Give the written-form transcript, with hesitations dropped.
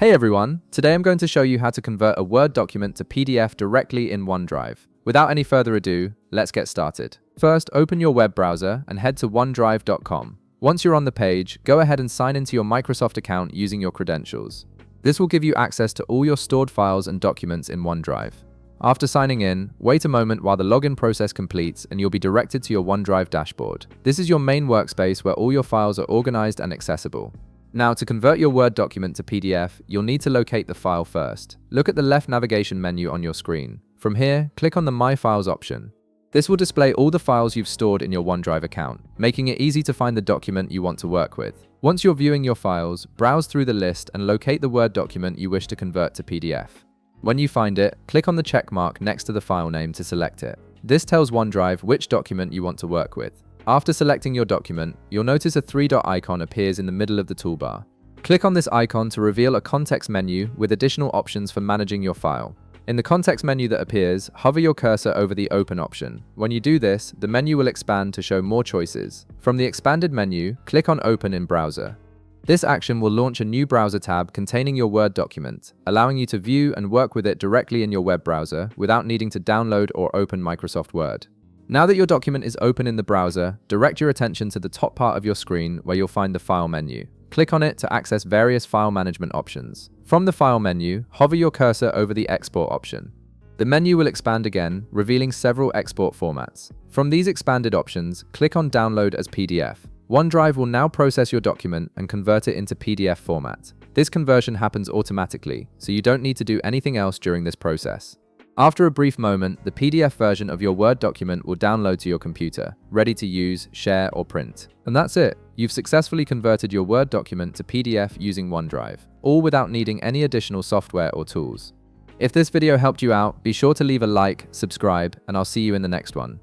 Hey everyone, today I'm going to show you how to convert a Word document to PDF directly in OneDrive. Without any further ado, let's get started. First, open your web browser and head to onedrive.com. Once you're on the page, go ahead and sign into your Microsoft account using your credentials. This will give you access to all your stored files and documents in OneDrive. After signing in, wait a moment while the login process completes and you'll be directed to your OneDrive dashboard. This is your main workspace where all your files are organized and accessible. Now, to convert your Word document to PDF, you'll need to locate the file first. Look at the left navigation menu on your screen. From here, click on the My Files option. This will display all the files you've stored in your OneDrive account, making it easy to find the document you want to work with. Once you're viewing your files, browse through the list and locate the Word document you wish to convert to PDF. When you find it, click on the check mark next to the file name to select it. This tells OneDrive which document you want to work with. After selecting your document, you'll notice a three-dot icon appears in the middle of the toolbar. Click on this icon to reveal a context menu with additional options for managing your file. In the context menu that appears, hover your cursor over the Open option. When you do this, the menu will expand to show more choices. From the expanded menu, click on Open in Browser. This action will launch a new browser tab containing your Word document, allowing you to view and work with it directly in your web browser without needing to download or open Microsoft Word. Now that your document is open in the browser, direct your attention to the top part of your screen where you'll find the File menu. Click on it to access various file management options. From the File menu, hover your cursor over the Export option. The menu will expand again, revealing several export formats. From these expanded options, click on Download as PDF. OneDrive will now process your document and convert it into PDF format. This conversion happens automatically, so you don't need to do anything else during this process. After a brief moment, the PDF version of your Word document will download to your computer, ready to use, share, or print. And that's it. You've successfully converted your Word document to PDF using OneDrive, all without needing any additional software or tools. If this video helped you out, be sure to leave a like, subscribe, and I'll see you in the next one.